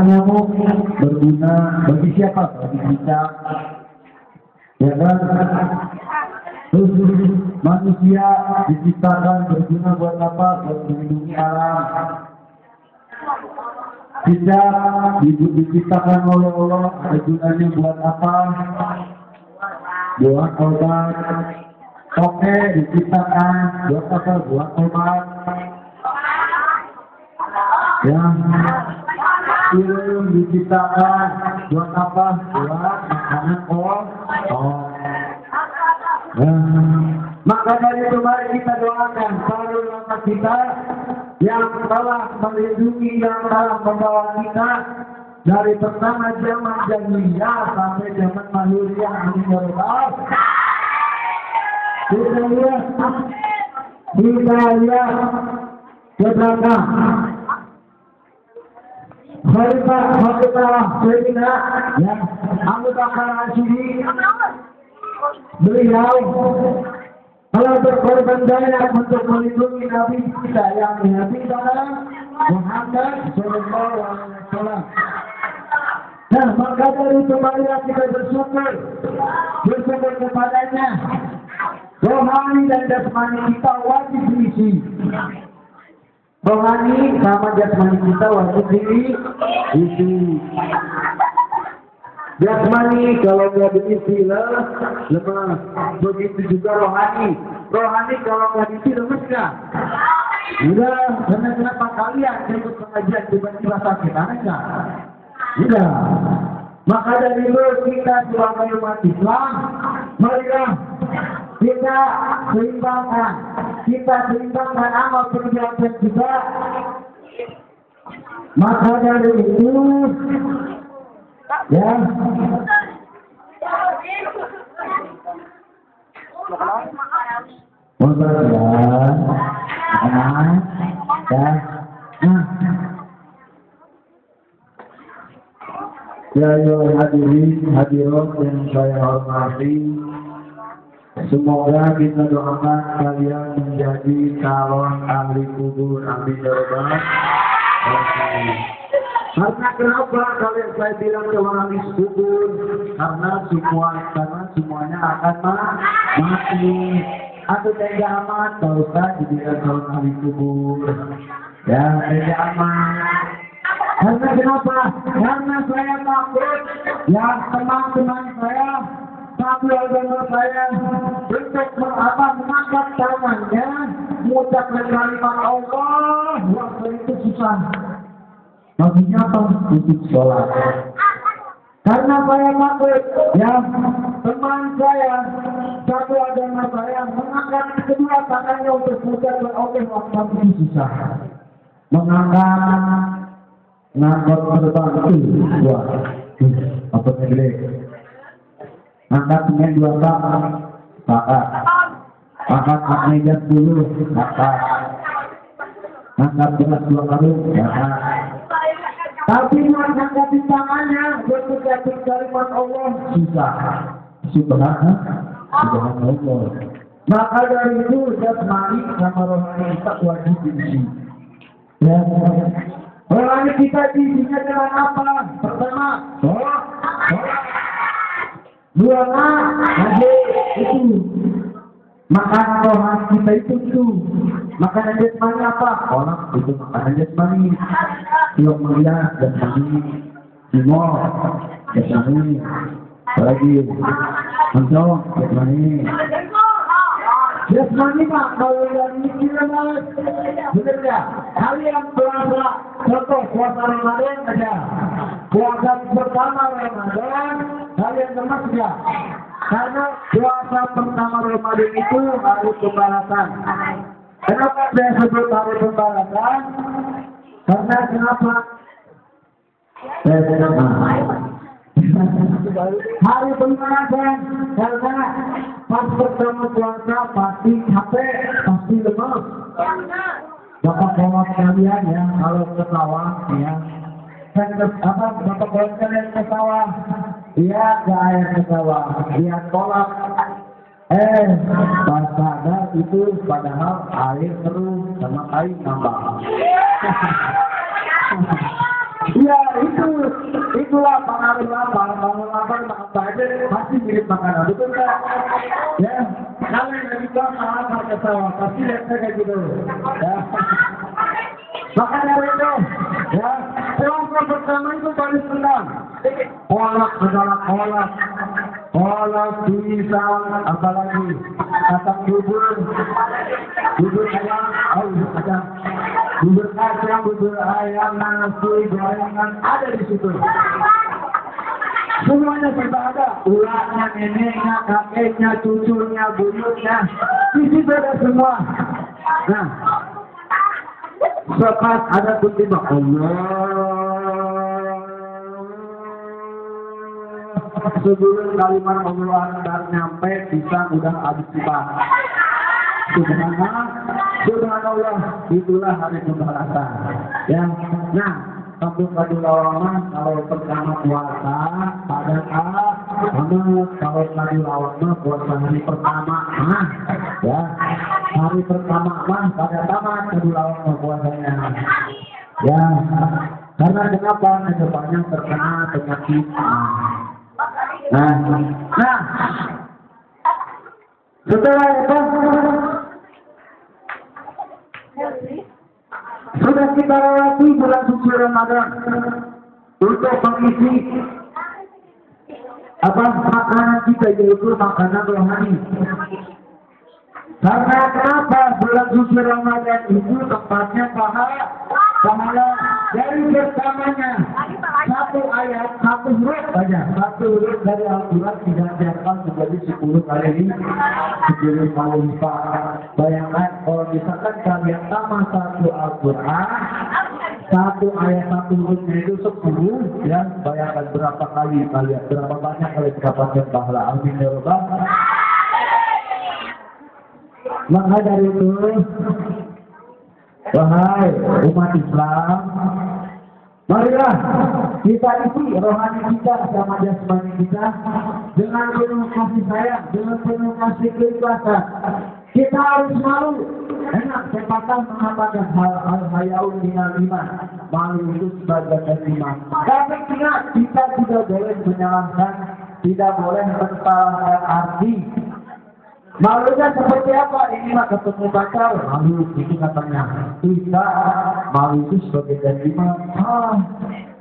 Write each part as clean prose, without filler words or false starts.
kamu berguna bagi siapa? Bagi kita. Ya kan? Terus manusia diciptakan berguna buat apa? Buat melindungi alam. Kita diciptakan oleh Allah, ada gunanya buat apa? Buat obat. Oke, diciptakan buat apa? Buat obat. Ya, film diciptakan buat apa? Buat makanan maka dari itu mari kita doakan para ulama kita yang telah melindungi, yang telah membawa kita dari pertama zaman jahiliyah sampai zaman mahiriyah. Amin ya rabbal. Kita lihat ke belakang. Khalifah Sayyidina ya Abu Bakar Al-Siddiq, beliau telah berkorban banyak untuk melindungi Nabi kita yang Nabi Muhammad Sallallahu Alaihi Wasallam. Nah, maka dari itu marilah kita bersyukur kepadanya. Rohani dan jasmani kita wajib diisi. Rohani sama jasmani kita wajib diisi. Jasmani kalau nggak diisi lemah. Begitu juga rohani. Rohani kalau nggak diisi lemes nggak? Enggak. Kenapa kalian ikut pengajian tiba-tiba sakit? Enggak. Enggak. Maka dari itu kita sebagai umat Islam, marilah kita seimbangkan amal perbuatan kita. Maka dari itu ya ya hadirin hadirat yang saya hormati, semoga kita doakan kalian menjadi calon ahli kubur. Amin ya rabbal. Karena kenapa kalian saya bilang calon ahli kubur? Karena semuanya akan mati. Atau tega amat kalau saya jadi calon ahli kubur. Ya tega amat. Karena kenapa? Karena saya takut ya teman-teman saya, satu agama saya untuk mengangkat tangannya mengucapkan kalimat Allah, waktu itu susah. Baginya apa? Untuk sholat. Karena saya takut ya teman saya, satu agama saya mengangkat kedua tangannya untuk mengucapkan Allah, waktu itu susah. Ngangkat terbang itu dua apa gede angkat dengan dua angkat meja 10 angkat berat 2 karung tapi angkat di tangannya berkata kalimat Allah susah. Subhanallah. Maka dari itu jasmani sama rohani kita wajib diisi. Ya. Rohani kita diisinya dengan apa? Pertama, sholat. Dua, itu. Makanan rohani kita itu. Makanan jasmani apa? Sholat itu makanan jasmani. Yang mulia jasmani. Timur jasmani. Apalagi untuk jasmani. Jasmani Pak, kalau yang mikir mas, bener ya? Kalian puasa, contoh puasa Ramadan aja. Puasa pertama Ramadan, kalian lemas ya? Karena puasa pertama Ramadan itu hari pembalasan. Kenapa saya sebut hari pembalasan? Karena kenapa? Hari pembalasan, karena pas pertama puasa pasti capek, pasti lemas. Bapak-bapak kalian ya, kalau ke sawah ya, bapak-bapak kalian ke sawah, dia ke air ke sawah, dia tolak. Pas sadar itu padahal air terus sama kain tambah. Iya, itulah pengaruh lapar, makan aja masih mirip makanan, betul nggak? Ya, kalau yang lagi bilang lapar ke sawah, pasti lihat saya kayak gitu. Ya, makanya itu, ya, puasa pertama itu paling senang. Kolak adalah kolak pisang, apalagi kacang bubur ayam, bubur kacang, bubur ayam, nasi, gorengan ada di situ. Semuanya serba ada, ulangnya, neneknya, kakeknya, cucunya, buyutnya, di situ ada semua. Nah, sepas ada kutiba Allah. Sebelum kalimat Allah dan nyampe pisang udah habis dibahas. Subhanallah, itulah hari pembalasan. Ya, nah, kampung Kadulawang kalau pertama puasa pada kalau Kadulawang puasa hari pertama, ya, hari pertama pada tamat Kadulawang puasanya. Ya, karena kenapa? Kedepannya terkena penyakit. Nah, setelah itu sudah kita lewati bulan suci Ramadan untuk mengisi makanan kita, yaitu makanan rohani. Karena kenapa? Bulan suci Ramadan itu tempatnya pahala dari bersamanya satu ayat, satu huruf saja, satu huruf dari Al-Quran tidak diangkat menjadi 10 kali lipat. Bayangkan kalau misalkan kalian sama satu Al-Quran, satu ayat, satu hurufnya itu 10, ya, bayangkan berapa kali kalian, berapa banyak kali mendapatkan pahala. Amin ya Rabbal. Maka dari itu, wahai umat Islam, marilah kita isi rohani kita sama jasmani kita dengan penuh kasih sayang, dengan penuh kasih keikhlasan. Kita harus malu. Enak sepatah mengatakan hal-hayaun minal iman. Malu itu sebagai iman. Tapi ingat, kita tidak boleh menyalahkan, tidak boleh mensalahkan arti. Malunya seperti apa? Ini mah ketemu pacar, malu itu katanya. Tidak, malu itu sebagai iman.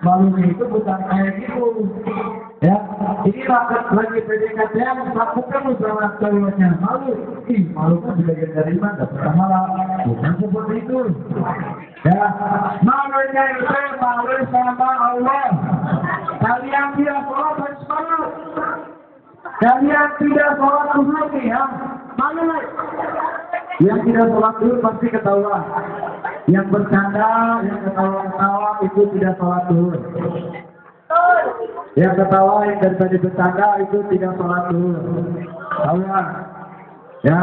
Malunya itu bukan kayak gitu. Ya, ini lagi PDKT yang lakukan sama cowoknya. Malu kan sebagai iman, dapat pahala. Bukan seperti itu. Ya, malunya itu malu sama Allah. Kalian tidak sholat harus malu. Kalian tidak sholat zuhur ya, malu. Yang tidak sholat zuhur pasti ketahuan. Yang bercanda, yang ketawa-ketawa itu tidak sholat zuhur. Yang ketawa, yang dari bercanda itu tidak sholat zuhur. Tahuan. Ya.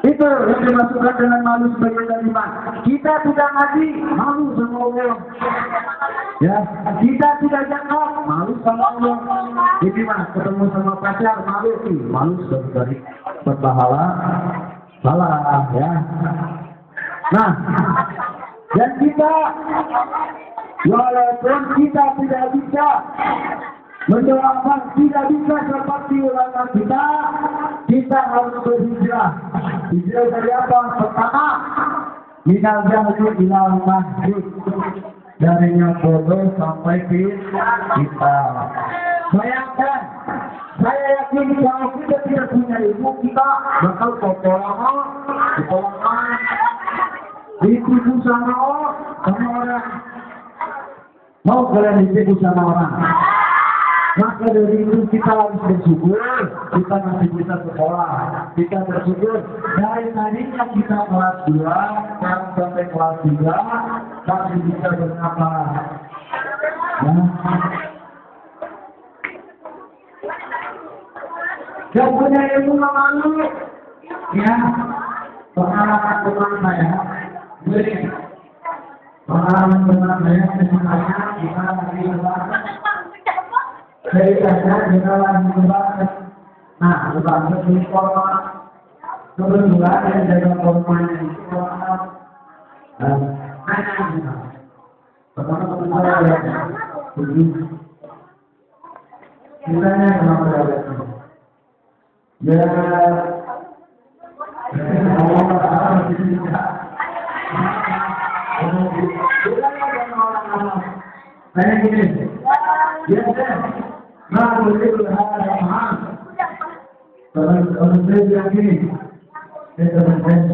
Itu yang dimasukkan dengan malu sebagai iman. Kita tidak ngaji, malu sama Allah. Ya, kita tidak zakat, malu sama Allah. Jadi mas, ketemu sama pacar, malu sebagai berpahala, salah ya. Nah, dan kita, walaupun kita tidak bisa mendoakan, tidak bisa seperti ulama kita harus berhijrah. Hijrah dari apa? Pertama, minal jahli ilal masjid. Dari yang bodoh sampai kita. Bayangkan, saya yakin kalau kita tidak punya ilmu, kita bakal kotoran, ditipu sama orang. Mau kalian ditipu sama orang? Maka dari itu kita harus bersyukur, kita masih bisa sekolah. Kita bersyukur, dari tadinya kita kelas 2, sekarang sampai kelas 3, masih bisa bernama. Yang punya ilmu malu, ya, pengalaman teman saya, pengalaman teman saya sebenarnya kita lagi lebaran. Dari sana kita lagi lebaran. Nah, lebaran di sekolah, kebetulan yang jaga korbannya itu anak. Pertama teman saya ya, begini. Kitanya yang mau berada. Ya, Allah tidak. Saya gini, ya saya, nggak boleh berharap. Orang saya bilang gini, saya teman-teman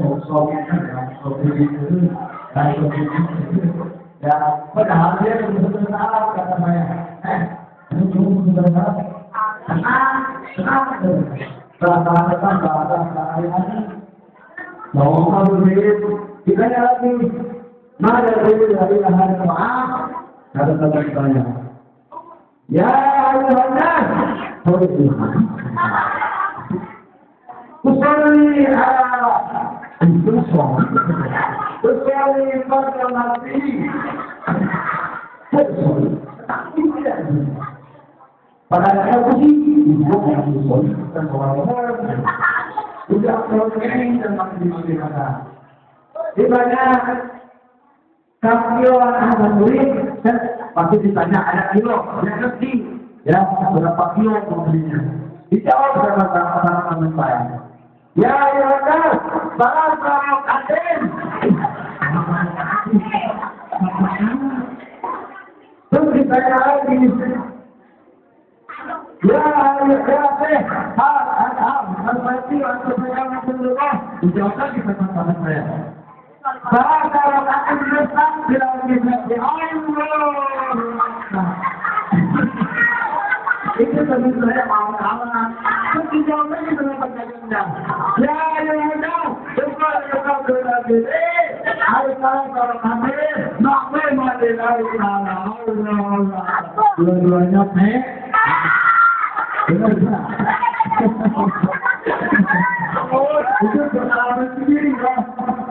ya, padahal dia benar-benar salah kata saya. Ini cuma sebentar. Tenang. Bahasa hari-hari. Mau kalau begitu, kita lagi. Mada dari hari maaf. Kata saya. Ya, ayuhana. Boleh Tuhan. Usalli ala Rasul. Usalli pada Nabi. Pada aku sih, bukan Rasul, bukan orang. Sudah selesai dan masih kata. Di mana kafir anak murid pasti ditanya ada kilo, ada ngerti, ya berapa kilo membelinya. Dijawab sama teman saya. Ya, bahasa Aden. Terus ditanya lagi. Ya, dijawab lagi sama saya. Bahasa Aden besar bilang di Allah. Itu tadi saya mau kalah. Terus dijawab lagi sama penjaganya. Ya, dua-duanya itu pengalaman sendiri kan.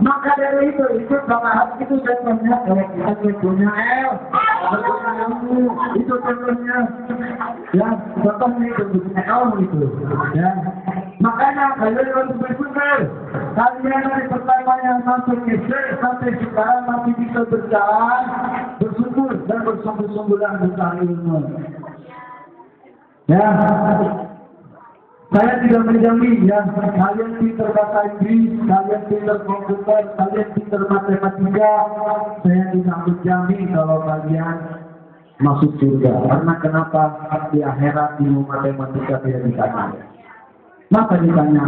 Maka dari itu pengalaman itu saya melihat kalau kita punya itu contohnya ya contohnya itu punya itu ya. Makanya kalian harus bersyukur. Kalian dari pertama yang masuk Islam sampai sekarang masih bisa berjalan, bersyukur dan bersungguh-sungguhlah mencari ilmu. Ya, saya tidak menjamin ya kalian pintar bahasa Inggris, kalian pintar komputer, kalian pintar matematika. Saya tidak menjamin kalau kalian masuk surga. Karena kenapa di akhirat ilmu matematika tidak ditanya. Maka ditanya